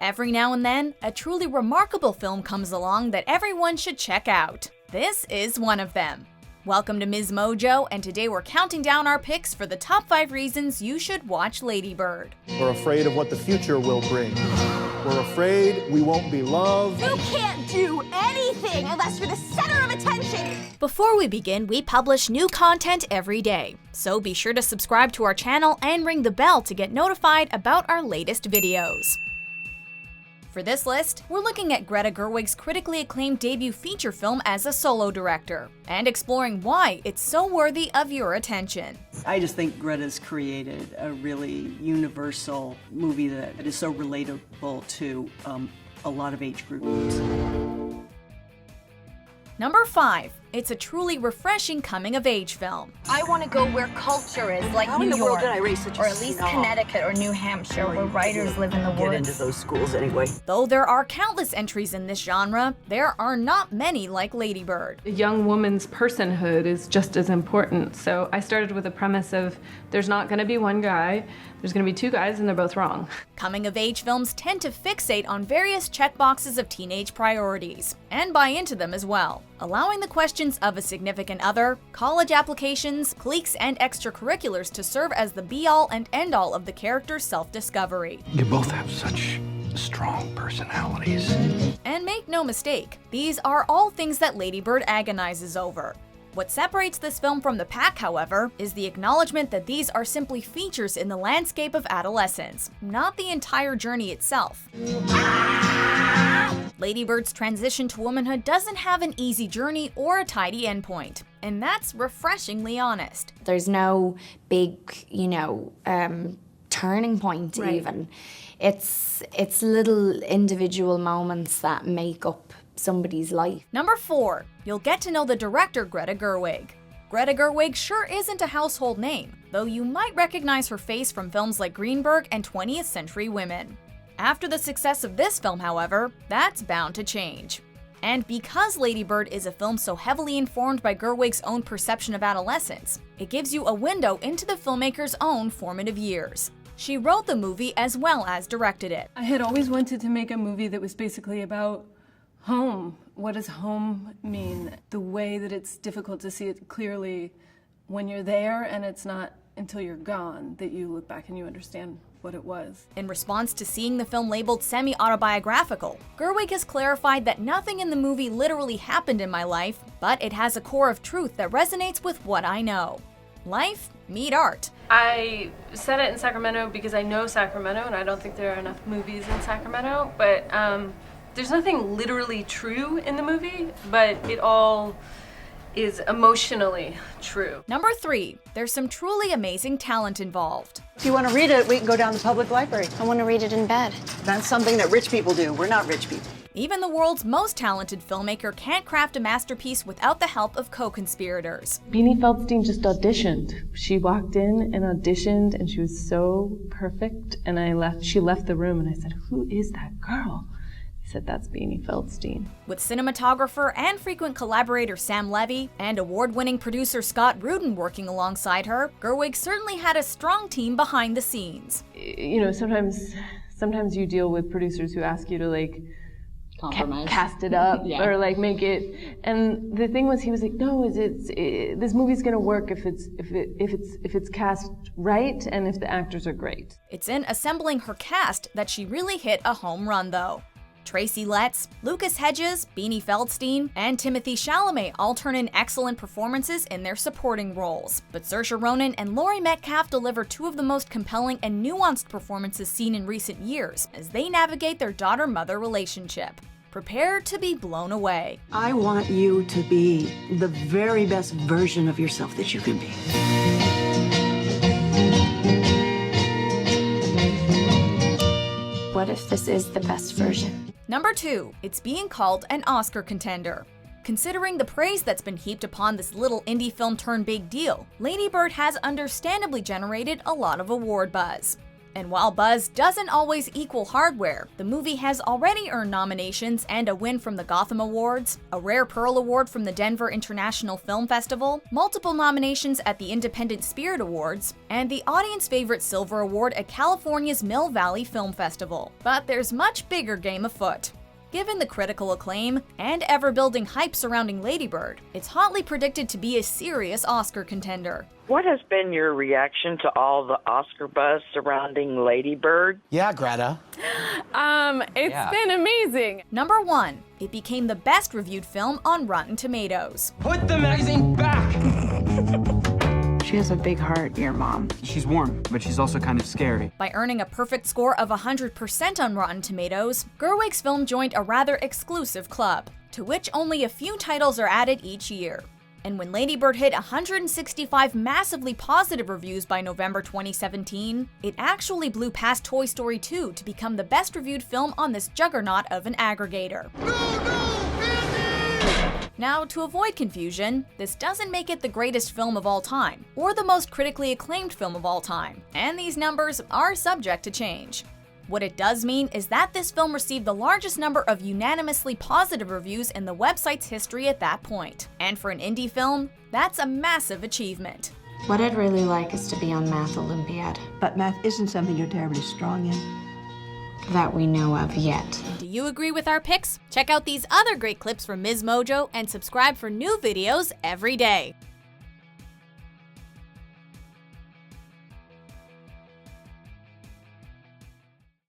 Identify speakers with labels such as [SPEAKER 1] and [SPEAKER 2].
[SPEAKER 1] Every now and then, a truly remarkable film comes along that everyone should check out. This is one of them. Welcome to Ms. Mojo, and today we're counting down our picks for the top 5 reasons you should watch Lady Bird.
[SPEAKER 2] We're afraid of what the future will bring. We're afraid we won't be loved.
[SPEAKER 3] You can't do anything unless you're the center of attention!
[SPEAKER 1] Before we begin, we publish new content every day, so be sure to subscribe to our channel and ring the bell to get notified about our latest videos. For this list, we're looking at Greta Gerwig's critically acclaimed debut feature film as a solo director, and exploring why it's so worthy of your attention.
[SPEAKER 4] I just think Greta's created a really universal movie that is so relatable to a lot of age groups.
[SPEAKER 1] Number 5. It's a truly refreshing coming-of-age film.
[SPEAKER 3] I want to go where culture is, like
[SPEAKER 4] How
[SPEAKER 3] New
[SPEAKER 4] in the world
[SPEAKER 3] York,
[SPEAKER 4] did I raise such a
[SPEAKER 3] or at least
[SPEAKER 4] snob?
[SPEAKER 3] Connecticut or New Hampshire, where writers live in the
[SPEAKER 4] Get into
[SPEAKER 3] woods.
[SPEAKER 4] those schools anyway.
[SPEAKER 1] Though there are countless entries in this genre, there are not many like Lady Bird.
[SPEAKER 5] A young woman's personhood is just as important. So I started with a premise of there's not going to be one guy, there's going to be 2 guys and they're both wrong.
[SPEAKER 1] Coming-of-age films tend to fixate on various checkboxes of teenage priorities, and buy into them as well, allowing the questions of a significant other, college applications, cliques, and extracurriculars to serve as the be-all and end-all of the character's self-discovery.
[SPEAKER 6] You both have such strong personalities.
[SPEAKER 1] And make no mistake, these are all things that Lady Bird agonizes over. What separates this film from the pack, however, is the acknowledgement that these are simply features in the landscape of adolescence, not the entire journey itself. Lady Bird's transition to womanhood doesn't have an easy journey or a tidy endpoint, and that's refreshingly honest.
[SPEAKER 7] There's no big, turning point even. It's little individual moments that make up somebody's life.
[SPEAKER 1] Number 4. You'll get to know the director Greta Gerwig. Greta Gerwig sure isn't a household name, though you might recognize her face from films like Greenberg and 20th Century Women. After the success of this film, however, that's bound to change. And because Lady Bird is a film so heavily informed by Gerwig's own perception of adolescence, it gives you a window into the filmmaker's own formative years. She wrote the movie as well as directed it.
[SPEAKER 5] I had always wanted to make a movie that was basically about home. What does home mean? The way that it's difficult to see it clearly when you're there, and it's not until you're gone that you look back and you understand what it was.
[SPEAKER 1] In response to seeing the film labeled semi-autobiographical, Gerwig has clarified that nothing in the movie literally happened in my life, but it has a core of truth that resonates with what I know. Life, meet art.
[SPEAKER 5] I said it in Sacramento because I know Sacramento and I don't think there are enough movies in Sacramento, but there's nothing literally true in the movie, but it all is emotionally true.
[SPEAKER 1] Number 3. There's some truly amazing talent involved.
[SPEAKER 4] If you want to read it, we can go down to the public library.
[SPEAKER 7] I want to read it in bed.
[SPEAKER 4] That's something that rich people do. We're not rich people.
[SPEAKER 1] Even the world's most talented filmmaker can't craft a masterpiece without the help of co-conspirators.
[SPEAKER 5] Beanie Feldstein just auditioned. She walked in and auditioned and she was so perfect, and she left the room and I said, "Who is that girl?" Said that's Beanie Feldstein.
[SPEAKER 1] With cinematographer and frequent collaborator Sam Levy and award-winning producer Scott Rudin working alongside her, Gerwig certainly had a strong team behind the scenes.
[SPEAKER 5] Sometimes you deal with producers who ask you to
[SPEAKER 7] Compromise.
[SPEAKER 5] cast it up
[SPEAKER 7] Yeah.
[SPEAKER 5] or make it. And the thing was, he was like, "No, this movie's gonna work if it's cast right and if the actors are great."
[SPEAKER 1] It's in assembling her cast that she really hit a home run, though. Tracy Letts, Lucas Hedges, Beanie Feldstein, and Timothy Chalamet all turn in excellent performances in their supporting roles. But Saoirse Ronan and Laurie Metcalf deliver 2 of the most compelling and nuanced performances seen in recent years as they navigate their daughter-mother relationship. Prepare to be blown away.
[SPEAKER 4] I want you to be the very best version of yourself that you can be.
[SPEAKER 7] What if this is the best version?
[SPEAKER 1] Number 2. It's being called an Oscar contender. Considering the praise that's been heaped upon this little indie film turned big deal, Lady Bird has understandably generated a lot of award buzz. And while buzz doesn't always equal hardware, the movie has already earned nominations and a win from the Gotham Awards, a Rare Pearl Award from the Denver International Film Festival, multiple nominations at the Independent Spirit Awards, and the audience favorite Silver Award at California's Mill Valley Film Festival. But there's much bigger game afoot. Given the critical acclaim and ever-building hype surrounding Lady Bird, it's hotly predicted to be a serious Oscar contender.
[SPEAKER 8] What has been your reaction to all the Oscar buzz surrounding Lady Bird?
[SPEAKER 9] Yeah, Greta.
[SPEAKER 5] It's been amazing.
[SPEAKER 1] Number 1. It became the best reviewed film on Rotten Tomatoes.
[SPEAKER 10] Put the magazine back!
[SPEAKER 11] She has a big heart, your mom.
[SPEAKER 10] She's warm, but she's also kind of scary.
[SPEAKER 1] By earning a perfect score of 100% on Rotten Tomatoes, Gerwig's film joined a rather exclusive club, to which only a few titles are added each year. And when Lady Bird hit 165 massively positive reviews by November 2017, it actually blew past Toy Story 2 to become the best reviewed film on this juggernaut of an aggregator. Now, to avoid confusion, this doesn't make it the greatest film of all time, or the most critically acclaimed film of all time, and these numbers are subject to change. What it does mean is that this film received the largest number of unanimously positive reviews in the website's history at that point. And for an indie film, that's a massive achievement.
[SPEAKER 7] What I'd really like is to be on Math Olympiad.
[SPEAKER 4] But math isn't something you're terribly strong in.
[SPEAKER 7] That we know of yet.
[SPEAKER 1] Do you agree with our picks? Check out these other great clips from Ms. Mojo and subscribe for new videos every day.